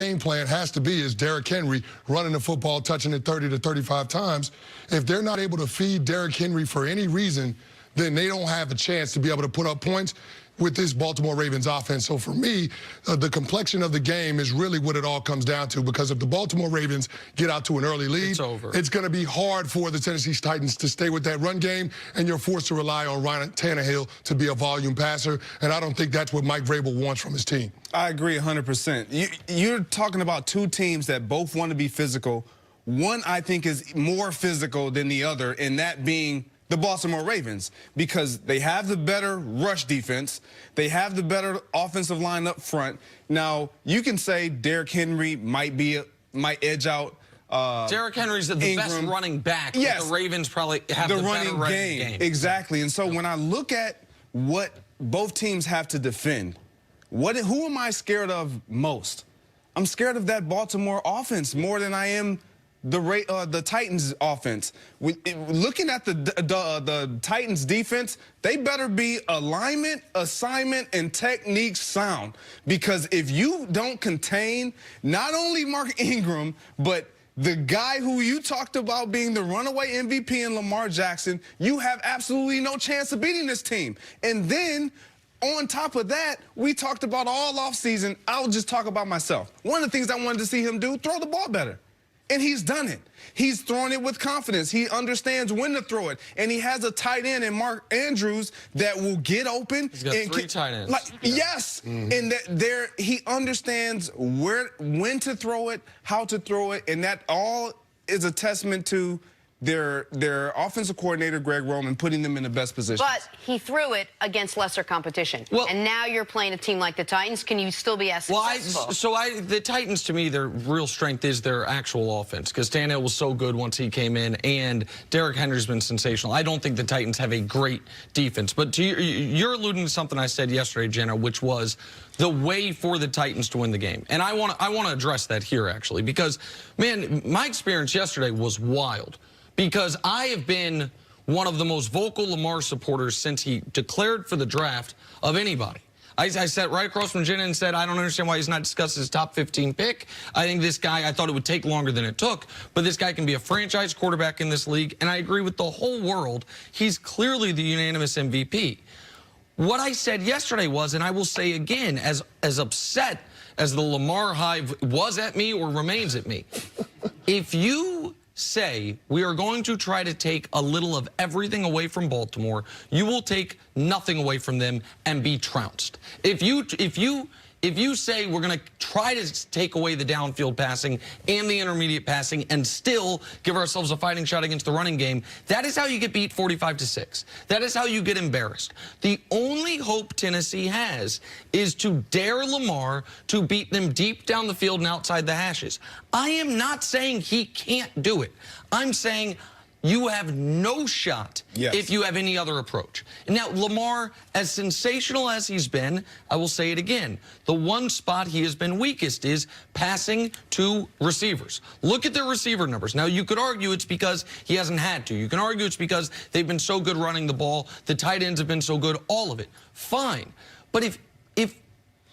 game plan has to be is Derrick Henry running the football, touching it 30 to 35 times. If they're not able to feed Derrick Henry for any reason, then they don't have a chance to be able to put up points with this Baltimore Ravens offense. So for me, the complexion of the game is really what it all comes down to, because if the Baltimore Ravens get out to an early lead, it's going to be hard for the Tennessee Titans to stay with that run game, and you're forced to rely on Ryan Tannehill to be a volume passer, and I don't think that's what Mike Vrabel wants from his team. I agree 100%. You're talking about two teams that both want to be physical. One, I think, is more physical than the other, and that being the Baltimore Ravens, because they have the better rush defense. They have the better offensive line up front. Now, you can say Derrick Henry might edge out Derrick Henry's the Ingram. best running back. Yes. But the Ravens probably have the better running game. Exactly. And so when I look at what both teams have to defend, who am I scared of most? I'm scared of that Baltimore offense more than I am the Titans offense. Looking at the Titans defense, they better be alignment, assignment, and technique sound, because if you don't contain not only Mark Ingram, but the guy who you talked about being the runaway MVP in Lamar Jackson, you have absolutely no chance of beating this team. And then on top of that, we talked about all offseason. I'll just talk about myself. One of the things I wanted to see him do, throw the ball better. And he's done it. He's thrown it with confidence. He understands when to throw it. And he has a tight end in Mark Andrews that will get open. He's got three tight ends. Yes. And that he understands when to throw it, how to throw it. And that all is a testament to their offensive coordinator, Greg Roman, putting them in the best position. But he threw it against lesser competition. Well, and now you're playing a team like the Titans. Can you still be as successful? The Titans, to me, their real strength is their actual offense, because Tannehill was so good once he came in, and Derrick Henry's been sensational. I don't think the Titans have a great defense. But you're alluding to something I said yesterday, Jenna, which was the way for the Titans to win the game. And I want to address that here, actually, because, man, my experience yesterday was wild. Because I have been one of the most vocal Lamar supporters since he declared for the draft of anybody. I sat right across from Jennings and said, I don't understand why he's not discussed his top 15 pick. I think this guy, I thought it would take longer than it took, but this guy can be a franchise quarterback in this league, and I agree with the whole world. He's clearly the unanimous MVP. What I said yesterday was, and I will say again, as upset as the Lamar hive was at me or remains at me, if you say we are going to try to take a little of everything away from Baltimore, you will take nothing away from them and be trounced. If you say we're going to try to take away the downfield passing and the intermediate passing and still give ourselves a fighting shot against the running game, that is how you get beat 45-6. That is how you get embarrassed. The only hope Tennessee has is to dare Lamar to beat them deep down the field and outside the hashes. I am not saying he can't do it. I'm saying you have no shot if you have any other approach. And now, Lamar, as sensational as he's been, I will say it again, the one spot he has been weakest is passing to receivers. Look at their receiver numbers. Now, you could argue it's because he hasn't had to. You can argue it's because they've been so good running the ball, the tight ends have been so good, all of it. Fine. But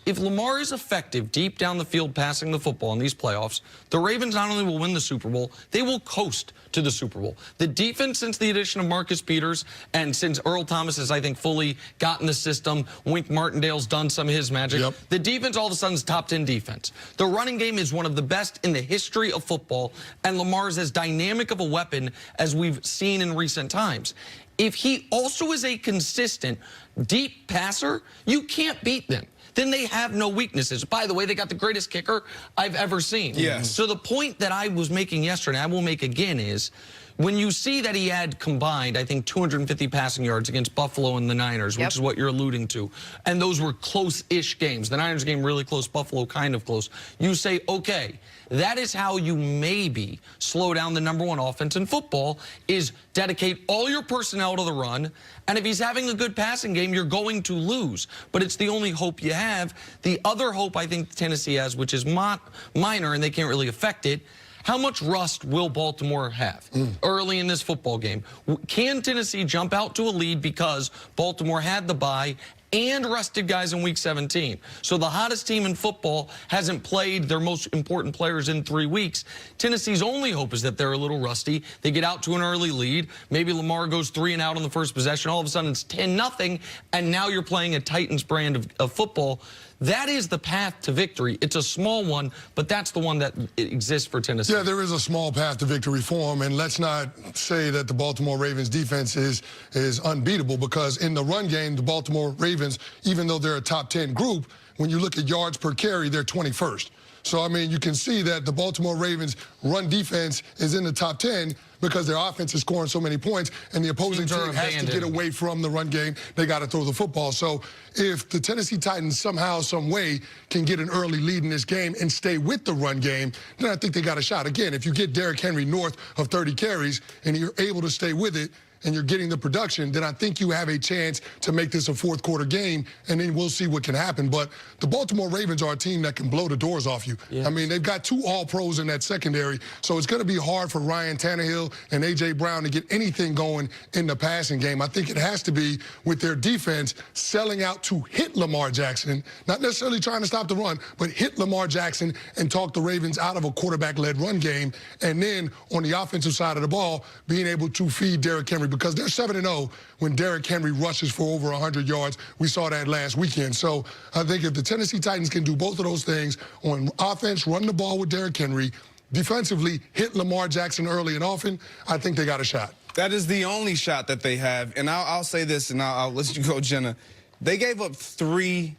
if Lamar is effective deep down the field passing the football in these playoffs, the Ravens not only will win the Super Bowl, they will coast to the Super Bowl. The defense, since the addition of Marcus Peters and since Earl Thomas has, I think, fully gotten the system, Wink Martindale's done some of his magic, the defense all of a sudden is top 10 defense. The running game is one of the best in the history of football, and Lamar's as dynamic of a weapon as we've seen in recent times. If he also is a consistent deep passer, you can't beat them. Then they have no weaknesses. By the way, they got the greatest kicker I've ever seen. Yes. So the point that I was making yesterday, I will make again, is when you see that he had combined, I think, 250 passing yards against Buffalo and the Niners, which is what you're alluding to, and those were close-ish games. The Niners game really close, Buffalo kind of close. You say, okay, that is how you maybe slow down the #1 offense in football, is dedicate all your personnel to the run, and if he's having a good passing game, you're going to lose. But it's the only hope you have. The other hope I think Tennessee has, which is minor, and they can't really affect it, how much rust will Baltimore have early in this football game? Can Tennessee jump out to a lead because Baltimore had the bye and rested guys in Week 17. So the hottest team in football hasn't played their most important players in 3 weeks. Tennessee's only hope is that they're a little rusty. They get out to an early lead. Maybe Lamar goes 3 and out on the first possession. All of a sudden it's 10-0, and now you're playing a Titans brand of football. That is the path to victory. It's a small one, but that's the one that exists for Tennessee. Yeah, there is a small path to victory for them, and let's not say that the Baltimore Ravens defense is unbeatable, because in the run game, the Baltimore Ravens, even though they're a top 10 group, when you look at yards per carry, they're 21st. So, I mean, you can see that the Baltimore Ravens run defense is in the top 10 because their offense is scoring so many points, and the opposing team has to get away from the run game. They got to throw the football. So if the Tennessee Titans somehow, some way can get an early lead in this game and stay with the run game, then I think they got a shot. Again, if you get Derrick Henry north of 30 carries and you're able to stay with it, and you're getting the production, then I think you have a chance to make this a fourth quarter game, and then we'll see what can happen. But the Baltimore Ravens are a team that can blow the doors off you. Yes. I mean, they've got 2 all-pros in that secondary, so it's going to be hard for Ryan Tannehill and A.J. Brown to get anything going in the passing game. I think it has to be with their defense selling out to hit Lamar Jackson, not necessarily trying to stop the run, but hit Lamar Jackson and talk the Ravens out of a quarterback-led run game, and then on the offensive side of the ball, being able to feed Derrick Henry, because they're 7-0 when Derrick Henry rushes for over 100 yards. We saw that last weekend. So I think if the Tennessee Titans can do both of those things, on offense, run the ball with Derrick Henry, defensively hit Lamar Jackson early and often, I think they got a shot. That is the only shot that they have. And I'll say this, and I'll let you go, Jenna. They gave up 3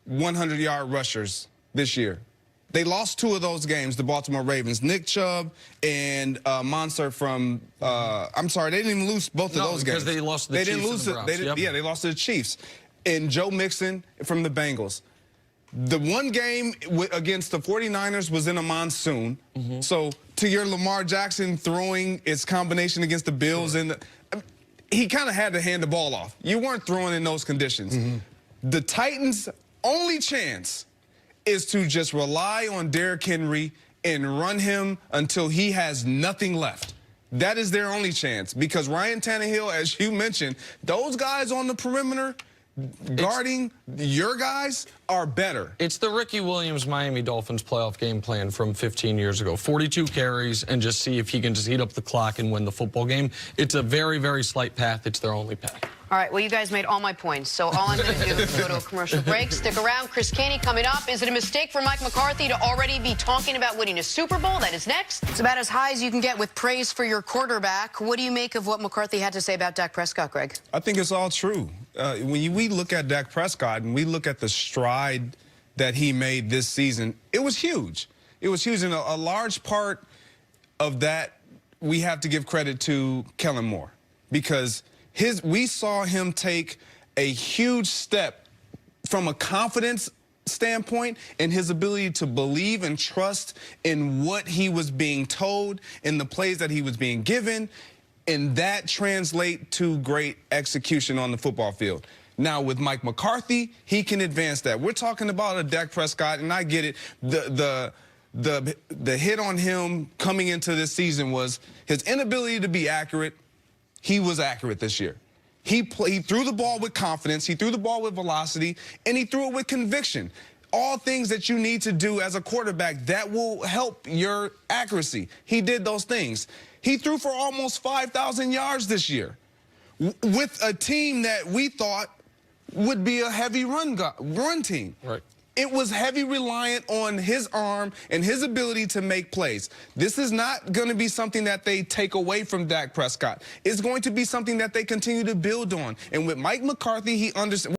100-yard rushers this year. They lost 2 of those games, the Baltimore Ravens. Nick Chubb and Monster from, I'm sorry, they didn't even lose both of those games. Because they lost to the Chiefs and the Browns. Yeah, they lost to the Chiefs. And Joe Mixon from the Bengals. The one game against the 49ers was in a monsoon. So to your Lamar Jackson throwing its combination against the Bills, and he kind of had to hand the ball off. You weren't throwing in those conditions. The Titans' only chance is to just rely on Derrick Henry and run him until he has nothing left. That is their only chance, because Ryan Tannehill, as you mentioned, those guys on the perimeter guarding your guys are better. It's the Ricky Williams Miami Dolphins playoff game plan from 15 years ago. 42 carries, and just see if he can just heat up the clock and win the football game. It's a very, very slight path. It's their only path. All right, well, you guys made all my points, so all I'm going to do is go to a commercial break. Stick around. Chris Caney coming up. Is it a mistake for Mike McCarthy to already be talking about winning a Super Bowl? That is next. It's about as high as you can get with praise for your quarterback. What do you make of what McCarthy had to say about Dak Prescott, Greg? I think it's all true. When we look at Dak Prescott and we look at the stride that he made this season, it was huge. It was huge, and a large part of that we have to give credit to Kellen Moore, because we saw him take a huge step from a confidence standpoint and his ability to believe and trust in what he was being told, in the plays that he was being given, and that translate to great execution on the football field. Now, with Mike McCarthy, he can advance that. We're talking about a Dak Prescott, and I get it. The hit on him coming into this season was his inability to be accurate. He was accurate this year. He threw the ball with confidence, he threw the ball with velocity, and he threw it with conviction. All things that you need to do as a quarterback that will help your accuracy. He did those things. He threw for almost 5,000 yards this year with a team that we thought would be a heavy run team. Right. It was heavy reliant on his arm and his ability to make plays. This is not going to be something that they take away from Dak Prescott. It's going to be something that they continue to build on. And with Mike McCarthy, he understands.